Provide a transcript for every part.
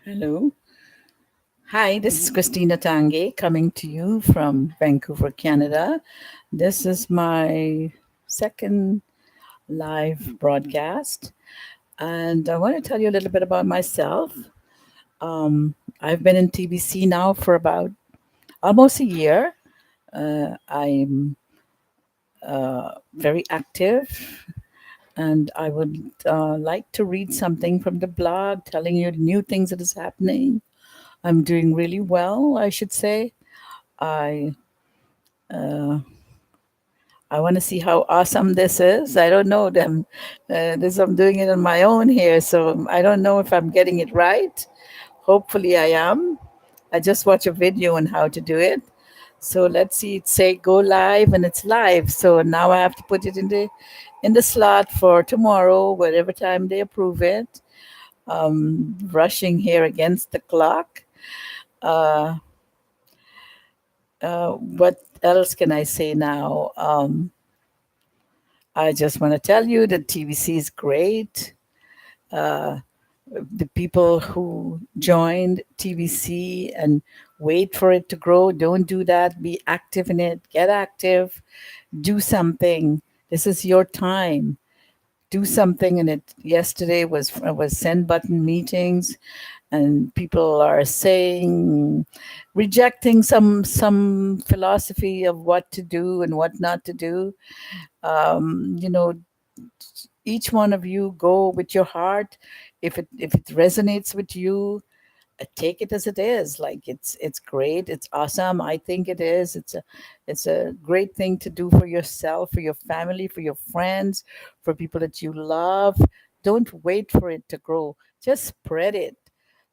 Hello. Hi, this is Christina Tange coming to you from Vancouver, Canada. This is my second live broadcast, and I want to tell you a little bit about myself. I've been in TBC now for about almost a year. I'm very active, and I would like to read something from the blog telling you new things that is happening. I'm doing really well, I should say. I I want to see how awesome this is. I don't know them. This I'm doing it on my own here, so I don't know if I'm getting it right. Hopefully, I am. I just watched a video on how to do it. So let's see. It say go live, and it's live. So now I have to put it in the slot for tomorrow, whatever time they approve it. Rushing here against the clock. Uh, what else can I say now? I just want to tell you that TVC is great. The people who joined TVC and wait for it to grow, don't do that. Be active in it. Get active. Do something. This is your time. Do something. And it yesterday was send button meetings, and people are saying, rejecting some philosophy of what to do and what not to do. You know, each one of you go with your heart. If it resonates with you, take it as it is. Like it's great, it's awesome. I think it is. It's a great thing to do for yourself, for your family, for your friends, for people that you love. Don't wait for it to grow, just spread it.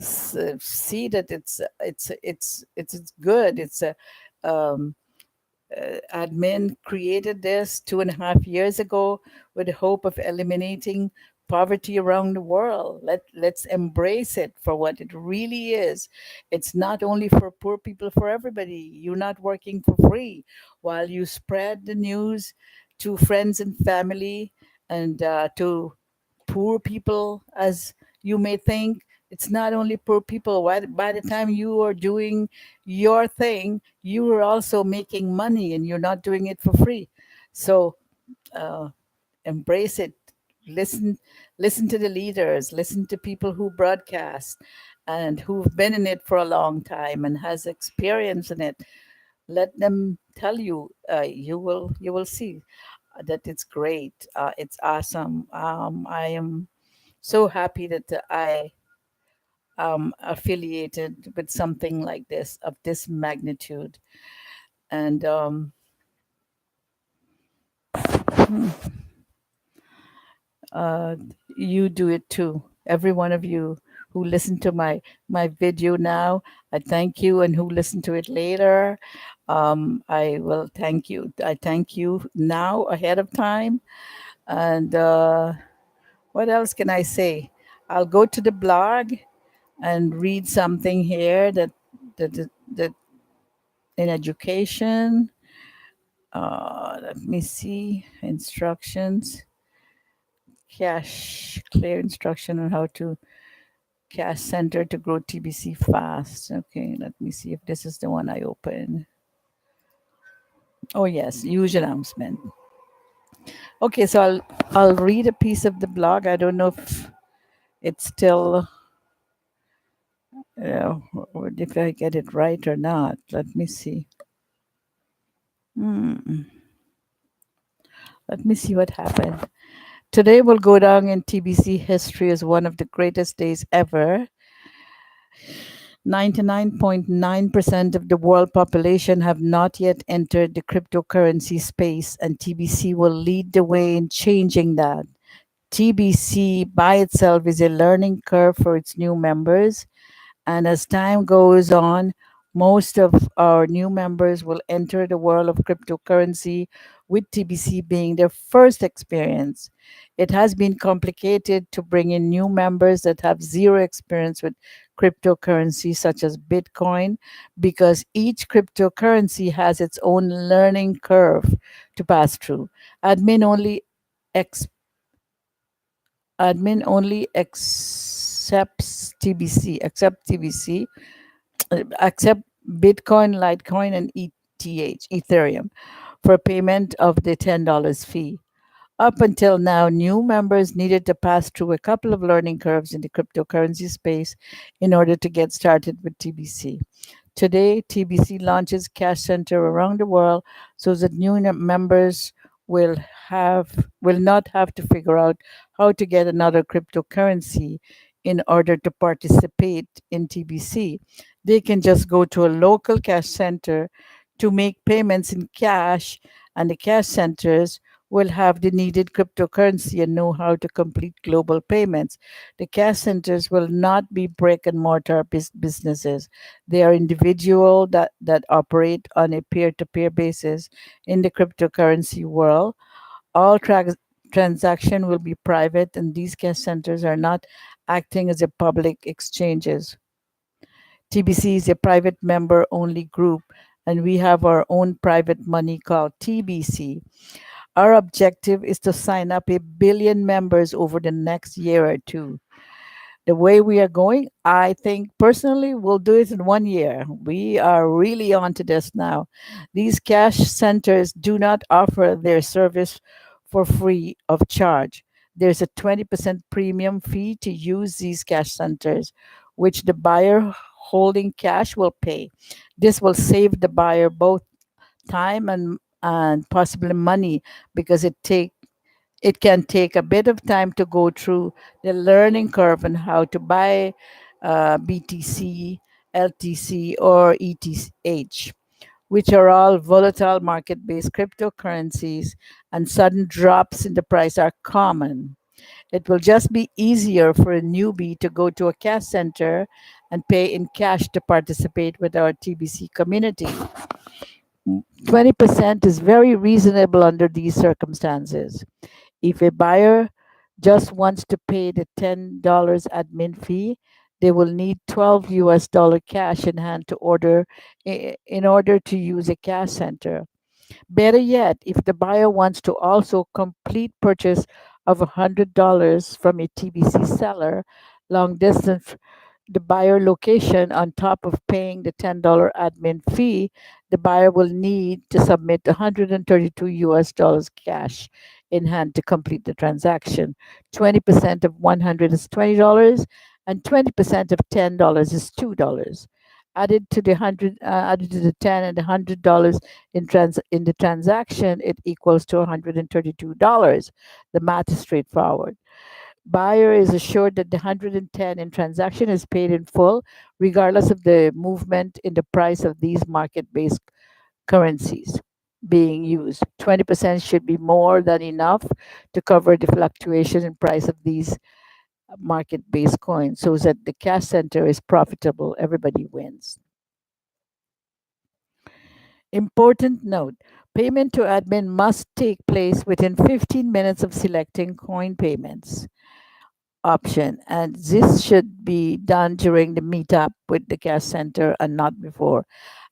See that it's good. It's a um, admin created this 2.5 years ago with the hope of eliminating poverty around the world. Let's embrace it for what it really is. It's not only for poor people, for everybody. You're not working for free. While you spread the news to friends and family, and to poor people, as you may think, it's not only poor people. By the time you are doing your thing, you are also making money, and you're not doing it for free. So uh, embrace it. Listen listen to the leaders, listen to people who broadcast and who've been in it for a long time and has experience in it. Let them tell you. You will see that it's great. It's awesome. I am so happy that I am affiliated with something like this, of this magnitude. And uh, you do it too. Every one of you who listen to my video now, I thank you, and who listen to it later, I will thank you. I thank you now ahead of time. And what else can I say? I'll go to the blog and read something here that in education. Let me see instructions. Cash clear instruction on how to cash center to grow TBC fast. Okay, let me see if this is the one I open. Oh yes, huge announcement. Okay, so I'll read a piece of the blog. I don't know if it's still if I get it right or not. Let me see. Let me see what happened. Today will go down in TBC history as one of the greatest days ever. 99.9% of the world population have not yet entered the cryptocurrency space, and TBC will lead the way in changing that. TBC by itself is a learning curve for its new members, and as time goes on, most of our new members will enter the world of cryptocurrency, with TBC being their first experience. It has been complicated to bring in new members that have zero experience with cryptocurrency, such as Bitcoin, because each cryptocurrency has its own learning curve to pass through. Admin only ex- admin only accept TBC, accept Bitcoin, Litecoin, and Ethereum for payment of the $10 fee. Up until now, new members needed to pass through a couple of learning curves in the cryptocurrency space in order to get started with TBC. Today, TBC launches Cash Center around the world so that new members will will not have to figure out how to get another cryptocurrency in order to participate in TBC. They can just go to a local cash center to make payments in cash, and the cash centers will have the needed cryptocurrency and know how to complete global payments. The cash centers will not be brick and mortar businesses. They are individual that operate on a peer-to-peer basis in the cryptocurrency world. All transaction will be private, and these cash centers are not acting as a public exchanges. TBC is a private member only group, and we have our own private money called TBC. Our objective is to sign up 1 billion members over the next year or two. The way we are going, I think personally we'll do it in 1 year. We are really onto this now. These cash centers do not offer their service for free of charge. There's a 20% premium fee to use these cash centers, which the buyer holding cash will pay. This will save the buyer both time and possibly money because it can take a bit of time to go through the learning curve on how to buy BTC, LTC, or ETH, which are all volatile market based cryptocurrencies, and sudden drops in the price are common. It will just be easier for a newbie to go to a cash center and pay in cash to participate with our TBC community. 20% is very reasonable under these circumstances. If a buyer just wants to pay the $10 admin fee, they will need 12 US dollar cash in hand to order in order to use a cash center. Better yet, if the buyer wants to also complete purchase of $100 from a TBC seller, long distance the buyer location on top of paying the $10 admin fee, the buyer will need to submit 132 US dollars cash in hand to complete the transaction. 20% of 100 is $20 and 20% of $10 is $2. Added to the 10 and $100 in the transaction, it equals to $132. The math is straightforward. Buyer is assured that the 110 in transaction is paid in full, regardless of the movement in the price of these market-based currencies being used. 20% should be more than enough to cover the fluctuation in price of these market-based coins so that the cash center is profitable. Everybody wins. Important note, payment to admin must take place within 15 minutes of selecting coin payments option, and this should be done during the meetup with the cash center and not before.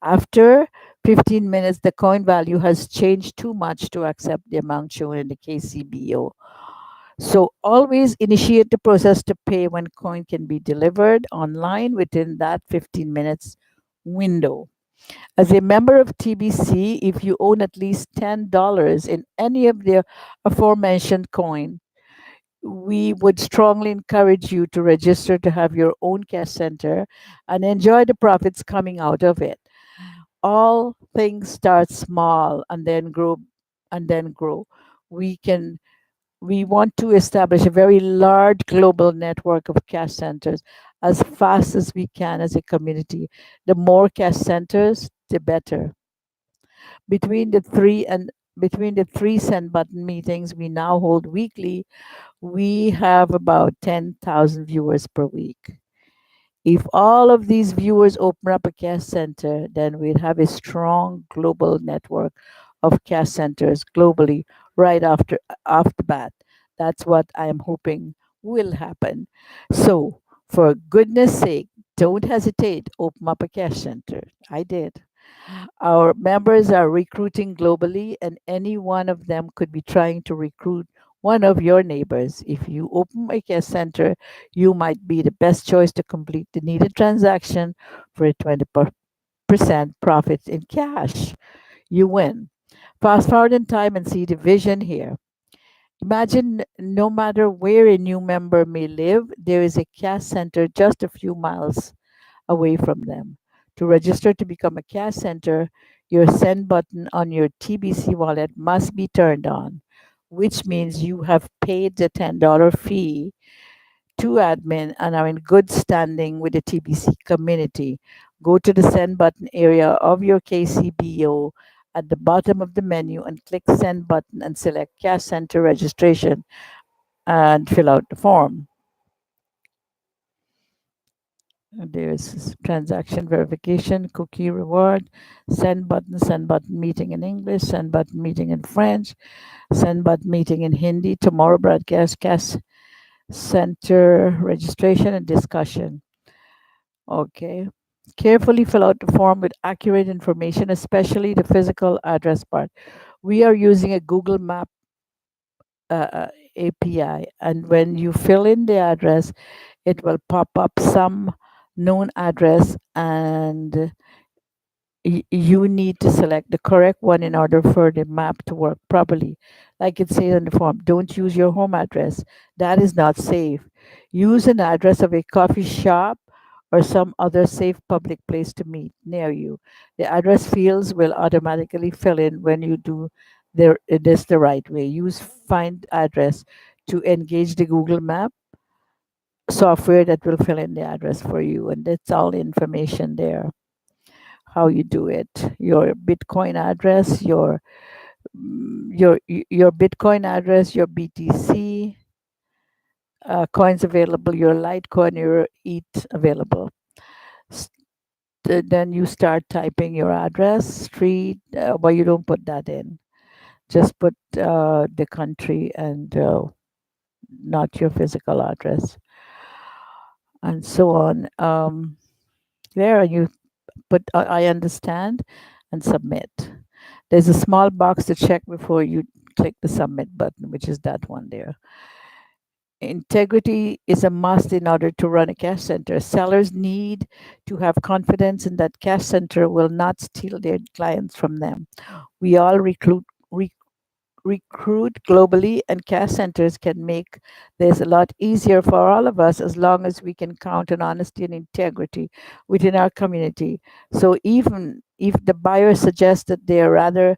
After 15 minutes, the coin value has changed too much to accept the amount shown in the KCBO. So always initiate the process to pay when coin can be delivered online within that 15 minutes window. As a member of TBC, if you own at least $10 in any of the aforementioned coin, we would strongly encourage you to register to have your own cash center and enjoy the profits coming out of it. All things start small and then grow. We can we want to establish a very large global network of cash centers as fast as we can as a community. The more cash centers, the better. Between the three send button meetings we now hold weekly, we have about 10,000 viewers per week. If all of these viewers open up a cash center, then we'd have a strong global network of cash centers globally right off the bat. That's what I am hoping will happen. So, for goodness sake, don't hesitate. Open up a cash center. I did. Our members are recruiting globally, and any one of them could be trying to recruit one of your neighbors. If you open a care center, you might be the best choice to complete the needed transaction for a 20% profit in cash. You win. Fast forward in time and see the vision here. Imagine no matter where a new member may live, there is a cash center just a few miles away from them. To register to become a cash center, your send button on your TBC wallet must be turned on, which means you have paid the $10 fee to admin and are in good standing with the TBC community. Go to the send button area of your KCBO at the bottom of the menu and click send button and select cash center registration and fill out the form. There's transaction verification, cookie reward, send button meeting in English, send button meeting in French, send button meeting in Hindi, tomorrow broadcast, cash center registration and discussion. Okay. Carefully fill out the form with accurate information, especially the physical address part. We are using a Google Map API, and when you fill in the address, it will pop up some known address, and you need to select the correct one in order for the map to work properly. Like it says on the form, don't use your home address. That is not safe. Use an address of a coffee shop or some other safe public place to meet near you. The address fields will automatically fill in when you do this the right way. Use find address to engage the Google Map software that will fill in the address for you, and that's all the information there. How you do it, your Bitcoin address, your Bitcoin address, your BTC coins available, your Litecoin, your ETH available. S- then you start typing your address, street. Well, you don't put that in. Just put the country and not your physical address, and so on. There you put I understand and submit. There's a small box to check before you click the submit button, which is that one there. Integrity is a must in order to run a cash center. Sellers need to have confidence in that cash center will not steal their clients from them. We all recruit globally, and cash centers can make this a lot easier for all of us as long as we can count on honesty and integrity within our community. So even if the buyer suggests that they rather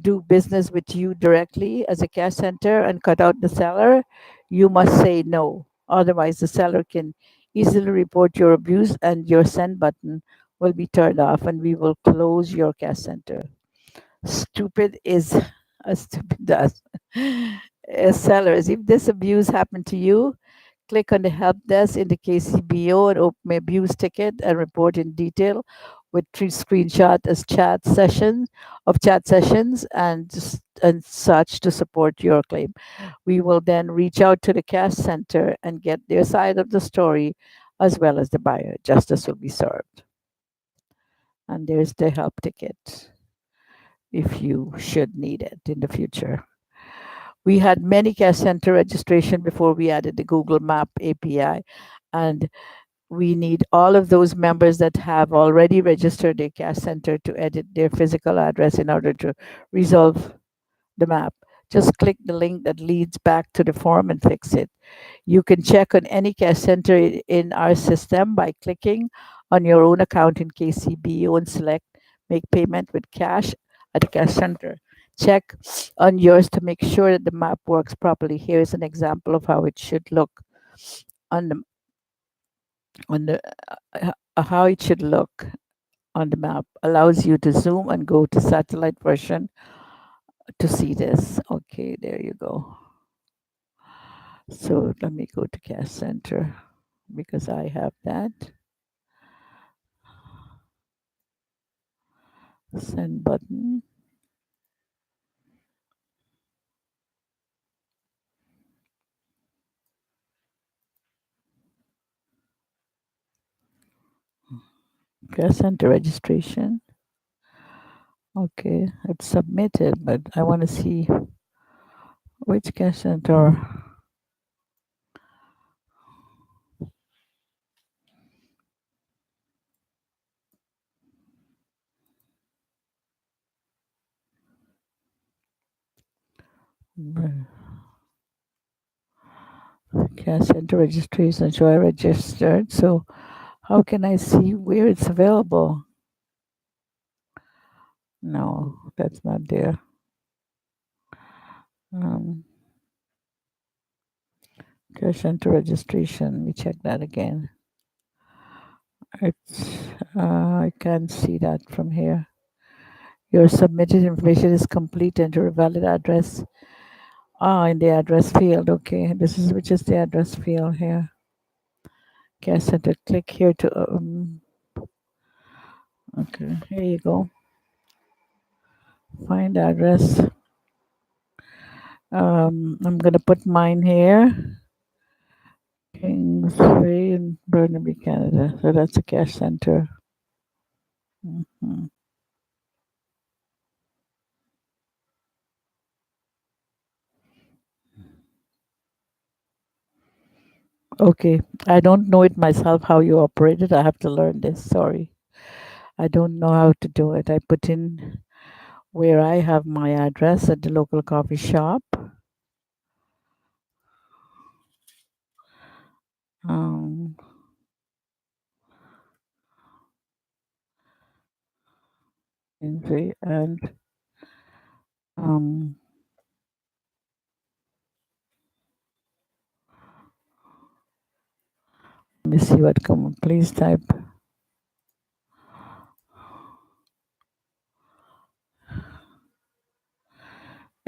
do business with you directly as a cash center and cut out the seller, you must say no. Otherwise, the seller can easily report your abuse and your send button will be turned off and we will close your cash center. Stupid is as stupid does. As sellers, if this abuse happened to you, click on the help desk in the KCBO and open a abuse ticket and report in detail with three screenshot as chat sessions and such to support your claim. We will then reach out to the cash center and get their side of the story as well as the buyer. Justice will be served. And there's the help ticket if you should need it in the future. We had many cash center registration before we added the Google Map API, and we need all of those members that have already registered their cash center to edit their physical address in order to resolve the map. Just click the link that leads back to the form and fix it. You can check on any cash center in our system by clicking on your own account in KCBO and select make payment with cash at the cash center. Check on yours to make sure that the map works properly. Here's an example of how it should look on the how it should look on the map. Allows you to zoom and go to satellite version to see this. Okay, there you go. So let me go to cash center because I have that. Send button. Cash center registration. Okay, it's submitted, but I want to see Which cash center? Cash center registration. So I registered. So how can I see where it's available? No, that's not there. Um, Cash center registration. Let me check that again. It's I can't see that from here. Your submitted information is complete. Enter a valid address. Ah, in the address field. Okay, this is which is the address field here. Cash center. Click here to. Okay, here you go. Find address. I'm gonna put mine here. Kingsway in Burnaby, Canada. So that's a cash center. Mhm. Okay, I don't know it myself how you operate it. I have to learn this. Sorry, I don't know how to do it. I put in where I have my address at the local coffee shop. Um, and um, let me see what come. Please type.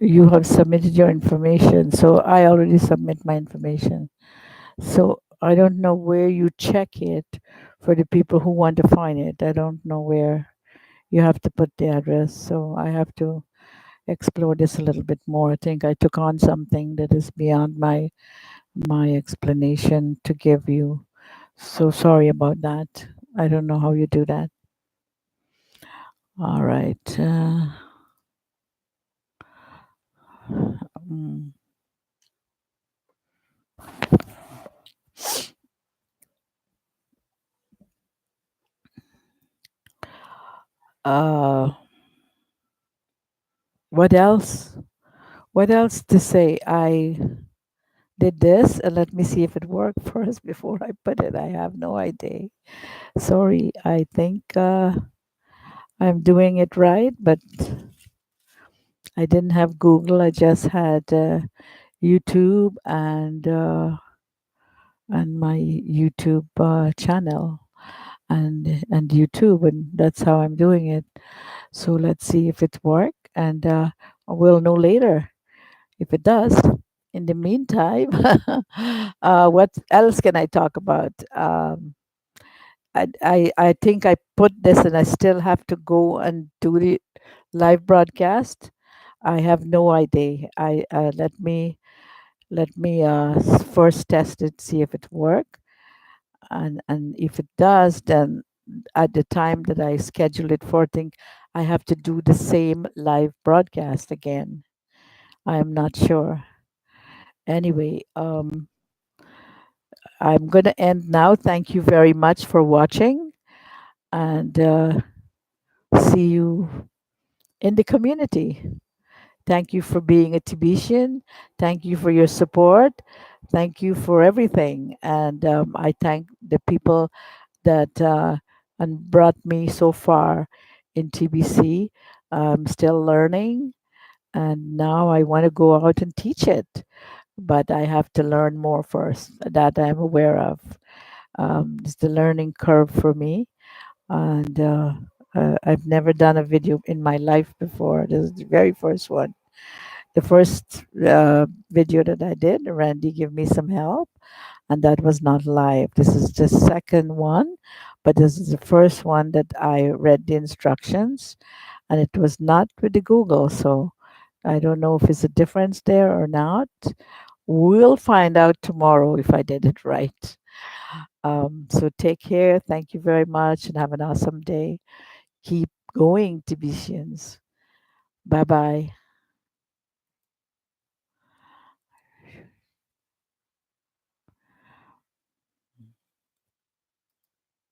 You have submitted your information, so I already submit my information. So I don't know where you check it for the people who want to find it. I don't know where you have to put the address. So I have to explore this a little bit more. I think I took on something that is beyond my explanation to give you. So sorry about that. I don't know how you do that. All right. Mm, uh, what else? What else to say? I did this, and let me see if it worked first before I put it. I have no idea. Sorry. I think I'm doing it right, but I didn't have Google. I just had YouTube and my YouTube channel and YouTube, and that's how I'm doing it. So let's see if it worked, and we'll know later if it does. In the meantime, what else can I talk about? I think I put this, and I still have to go and do the live broadcast. I have no idea. I let me first test it, see if it work, and if it does, then at the time that I schedule it for, think I have to do the same live broadcast again. I am not sure. Anyway, I'm going to end now. Thank you very much for watching, and see you in the community. Thank you for being a Tibetian. Thank you for your support. Thank you for everything. And I thank the people that and brought me so far in TBC. I'm still learning, and now I want to go out and teach it. But I have to learn more first. That I'm aware of. It's the learning curve for me, and I've never done a video in my life before. This is the very first one. The first video that I did, Randy gave me some help, and that was not live. This is the second one, but this is the first one that I read the instructions, and it was not with the Google. So I don't know if it's a difference there or not. We'll find out tomorrow if I did it right. So take care. Thank you very much and have an awesome day. Keep going, Tibetians. Bye bye.